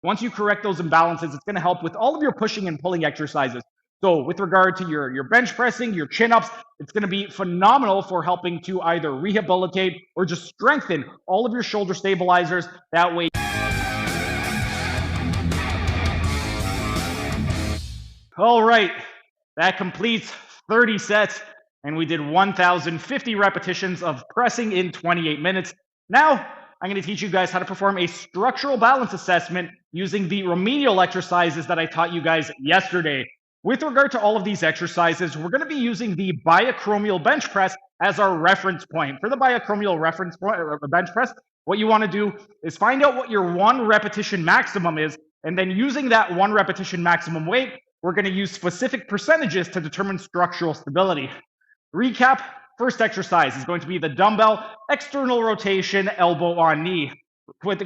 Once you correct those imbalances, it's going to help with all of your pushing and pulling exercises. So with regard to your bench pressing, your chin-ups, it's going to be phenomenal for helping to either rehabilitate or just strengthen all of your shoulder stabilizers. That way. All right, that completes 30 sets, and we did 1,050 repetitions of pressing in 28 minutes. Now, I'm going to teach you guys how to perform a structural balance assessment using the remedial exercises that I taught you guys yesterday. With regard to all of these exercises, we're going to be using the biacromial bench press as our reference point. For the biacromial reference point, bench press, what you want to do is find out what your 1 repetition maximum is, and then using that 1 repetition maximum weight, we're going to use specific percentages to determine structural stability. Recap, first exercise is going to be the dumbbell external rotation, elbow on knee. Quickly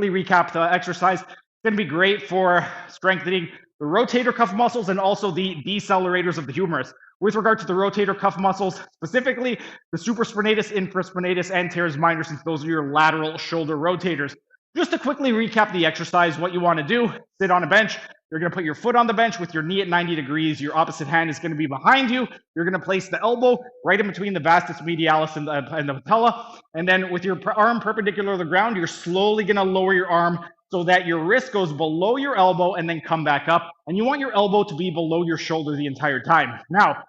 recap the exercise. It's going to be great for strengthening the rotator cuff muscles and also the decelerators of the humerus. With regard to the rotator cuff muscles, specifically the supraspinatus, infraspinatus, and teres minor, since those are your lateral shoulder rotators. Just to quickly recap the exercise, what you want to do, sit on a bench. You're going to put your foot on the bench with your knee at 90 degrees. Your opposite hand is going to be behind you. You're going to place the elbow right in between the vastus medialis and the patella. And then with your arm perpendicular to the ground, you're slowly going to lower your arm so that your wrist goes below your elbow and then come back up. And you want your elbow to be below your shoulder the entire time. Now,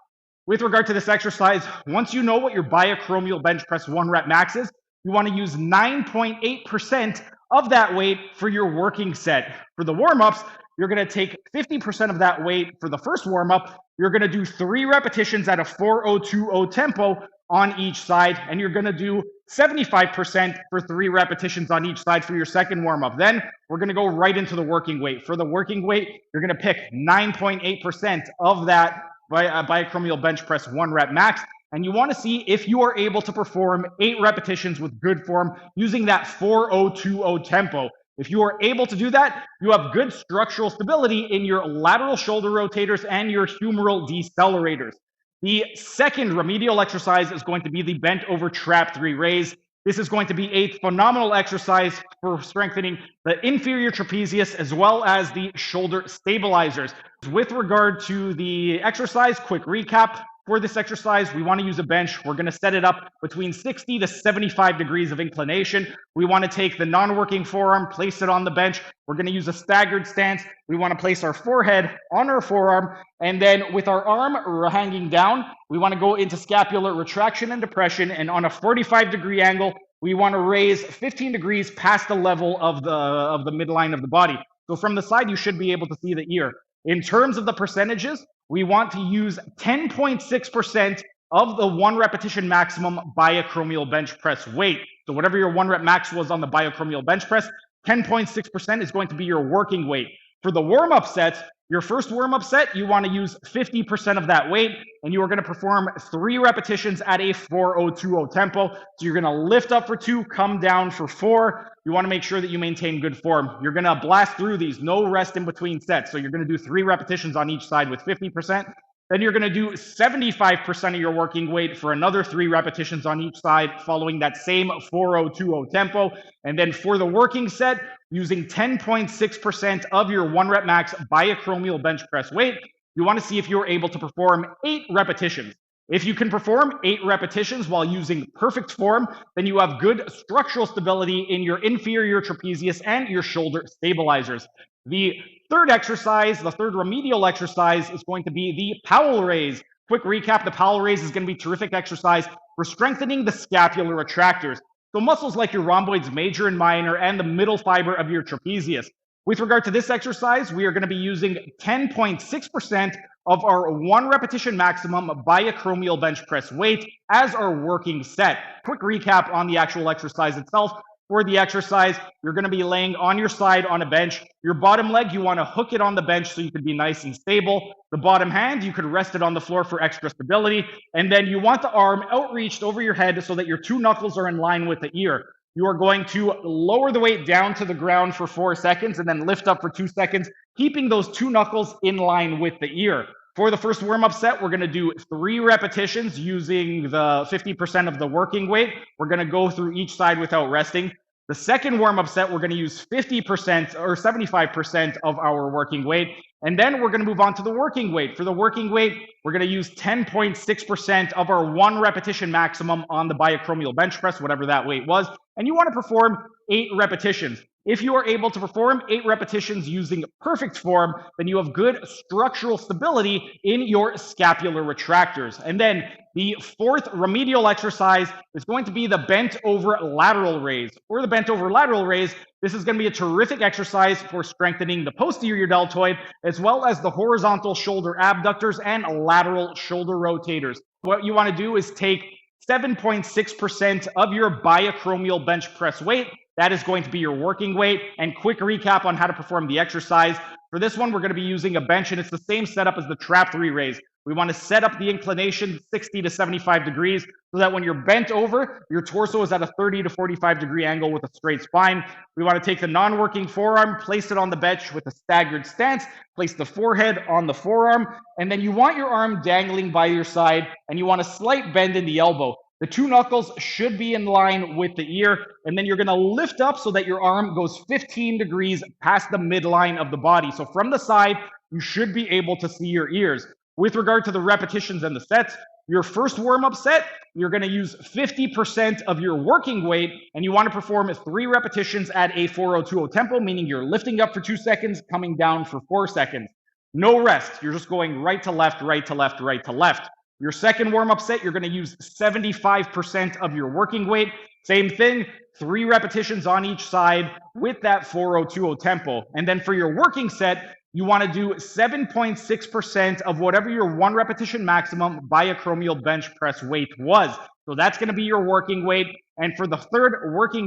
with regard to this exercise, once you know what your biacromial bench press 1 rep max is, you want to use 9.8% of that weight for your working set. For the warm-ups, you're going to take 50% of that weight for the first warm-up. You're going to do 3 repetitions at a 4:0:20 tempo on each side, and you're going to do 75% for 3 repetitions on each side for your second warm-up. Then we're going to go right into the working weight. For the working weight, you're going to pick 9.8% of that biacromial bench press 1 rep max, and you want to see if you are able to perform 8 repetitions with good form using that 4:0:20 tempo. If you are able to do that, you have good structural stability in your lateral shoulder rotators and your humeral decelerators. The second remedial exercise is going to be the bent over trap 3 raise. This is going to be a phenomenal exercise for strengthening the inferior trapezius as well as the shoulder stabilizers. With regard to the exercise, quick recap. For this exercise, we want to use a bench. We're going to set it up between 60 to 75 degrees of inclination. We want to take the non-working forearm, place it on the bench. We're going to use a staggered stance. We want to place our forehead on our forearm. And then with our arm hanging down, we want to go into scapular retraction and depression. And on a 45-degree angle, we want to raise 15 degrees past the level of the midline of the body. So from the side, you should be able to see the ear. In terms of the percentages, we want to use 10.6% of the 1 repetition maximum biacromial bench press weight. So whatever your 1 rep max was on the biacromial bench press, 10.6% is going to be your working weight. For the warm-up sets, your first warm-up set, you want to use 50% of that weight, and you are going to perform 3 repetitions at a 4:0:20 tempo. So you're going to lift up for 2, come down for 4. You want to make sure that you maintain good form. You're going to blast through these, no rest in between sets. So you're going to do 3 repetitions on each side with 50%. Then you're going to do 75% of your working weight for another 3 repetitions on each side, following that same 4:0:20 tempo. And then for the working set, using 10.6% of your 1 rep max biacromial bench press weight, you want to see if you're able to perform 8 repetitions. If you can perform 8 repetitions while using perfect form, then you have good structural stability in your inferior trapezius and your shoulder stabilizers. The third exercise, the third remedial exercise, is going to be the Powell raise. Quick recap, the Powell raise is going to be terrific exercise for strengthening the scapular retractors. So muscles like your rhomboids major and minor and the middle fiber of your trapezius. With regard to this exercise, we are going to be using 10.6% of our 1 repetition maximum biacromial bench press weight as our working set. Quick recap on the actual exercise itself. For the exercise, you're going to be laying on your side on a bench. Your bottom leg, you want to hook it on the bench so you can be nice and stable. The bottom hand, you could rest it on the floor for extra stability. And then you want the arm outreached over your head so that your 2 knuckles are in line with the ear. You are going to lower the weight down to the ground for 4 seconds and then lift up for 2 seconds, keeping those 2 knuckles in line with the ear. For the first warm-up set, we're going to do 3 repetitions using the 50% of the working weight. We're going to go through each side without resting. The second warm-up set, we're going to use 50% or 75% of our working weight. And then we're going to move on to the working weight. For the working weight, we're going to use 10.6% of our 1 repetition maximum on the biochromial bench press, whatever that weight was. And you want to perform 8 repetitions. If you are able to perform 8 repetitions using perfect form, then you have good structural stability in your scapular retractors. And then the fourth remedial exercise is going to be the bent over lateral raise. For the bent over lateral raise, this is going to be a terrific exercise for strengthening the posterior deltoid, as well as the horizontal shoulder abductors and lateral shoulder rotators. What you want to do is take 7.6% of your biochromial bench press weight. That is going to be your working weight. And quick recap on how to perform the exercise. For this one, we're going to be using a bench, and it's the same setup as the trap 3 raise. We want to set up the inclination 60 to 75 degrees so that when you're bent over, your torso is at a 30 to 45 degree angle with a straight spine. We want to take the non-working forearm, place it on the bench with a staggered stance, place the forehead on the forearm, and then you want your arm dangling by your side, and you want a slight bend in the elbow. The 2 knuckles should be in line with the ear, and then you're going to lift up so that your arm goes 15 degrees past the midline of the body. So from the side, you should be able to see your ears. With regard to the repetitions and the sets, your first warm-up set, you're going to use 50% of your working weight, and you want to perform 3 repetitions at a 4:02:0 tempo, meaning you're lifting up for 2 seconds, coming down for 4 seconds. No rest. You're just going right to left, right to left, right to left. Your second warm-up set, you're going to use 75% of your working weight. Same thing, 3 repetitions on each side with that 4:02:0 tempo. And then for your working set, you want to do 7.6% of whatever your 1 repetition maximum biochromial bench press weight was. So that's going to be your working weight. And for the third working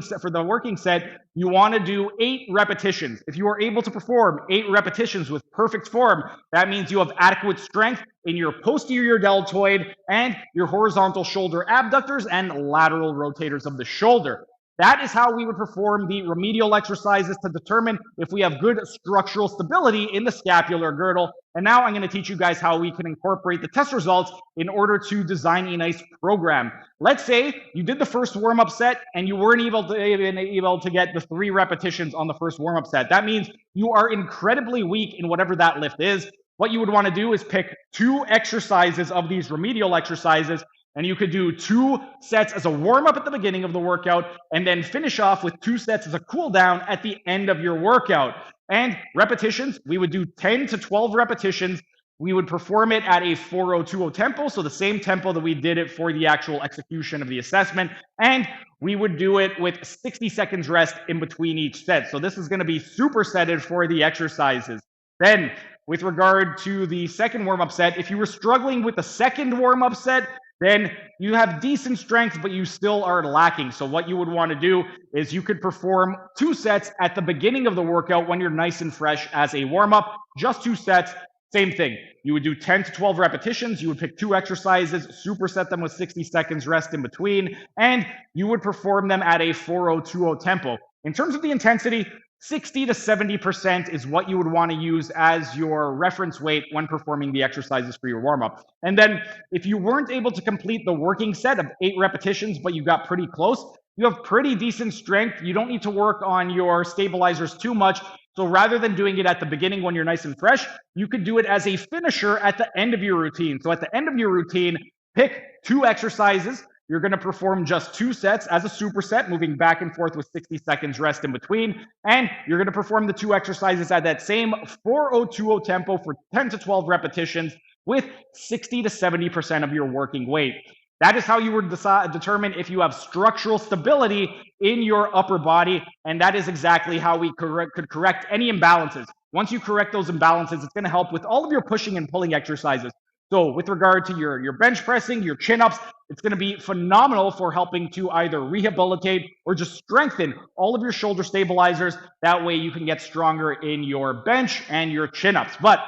set, you want to do 8 repetitions. If you are able to perform 8 repetitions with perfect form, that means you have adequate strength in your posterior deltoid and your horizontal shoulder abductors and lateral rotators of the shoulder. That is how we would perform the remedial exercises to determine if we have good structural stability in the scapular girdle. And now I'm going to teach you guys how we can incorporate the test results in order to design a nice program. Let's say you did the first warm-up set and you weren't able to get the 3 repetitions on the first warm-up set. That means you are incredibly weak in whatever that lift is. What you would want to do is pick 2 exercises of these remedial exercises, and you could do 2 sets as a warm-up at the beginning of the workout, and then finish off with 2 sets as a cool down at the end of your workout. And repetitions, we would do 10 to 12 repetitions. We would perform it at a 4:02:0 tempo, so the same tempo that we did it for the actual execution of the assessment. And we would do it with 60 seconds rest in between each set. So this is going to be supersetted for the exercises. Then, with regard to the second warm-up set, if you were struggling with the second warm-up set, then you have decent strength, but you still are lacking. So what you would want to do is you could perform 2 sets at the beginning of the workout when you're nice and fresh as a warm-up, just 2 sets. Same thing. You would do 10 to 12 repetitions. You would pick 2 exercises, superset them with 60 seconds rest in between, and you would perform them at a 4:02:0 tempo. In terms of the intensity, 60 to 70% is what you would want to use as your reference weight when performing the exercises for your warm-up. And then if you weren't able to complete the working set of 8 repetitions, but you got pretty close, you have pretty decent strength. You don't need to work on your stabilizers too much. So rather than doing it at the beginning when you're nice and fresh, you could do it as a finisher at the end of your routine. So at the end of your routine, pick 2 exercises. You're going to perform just 2 sets as a superset, moving back and forth with 60 seconds rest in between. And you're going to perform the 2 exercises at that same 4:02:0 tempo for 10 to 12 repetitions with 60 to 70% of your working weight. That is how you would determine if you have structural stability in your upper body. And that is exactly how we could correct any imbalances. Once you correct those imbalances, it's going to help with all of your pushing and pulling exercises. So with regard to your bench pressing, your chin-ups, it's going to be phenomenal for helping to either rehabilitate or just strengthen all of your shoulder stabilizers. That way you can get stronger in your bench and your chin-ups. But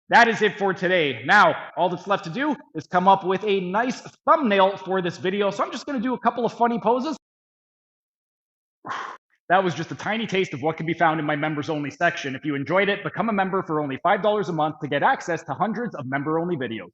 that is it for today. Now, all that's left to do is come up with a nice thumbnail for this video. So I'm just going to do a couple of funny poses. That was just a tiny taste of what can be found in my members only section. If you enjoyed it, become a member for only $5 a month to get access to hundreds of member only videos.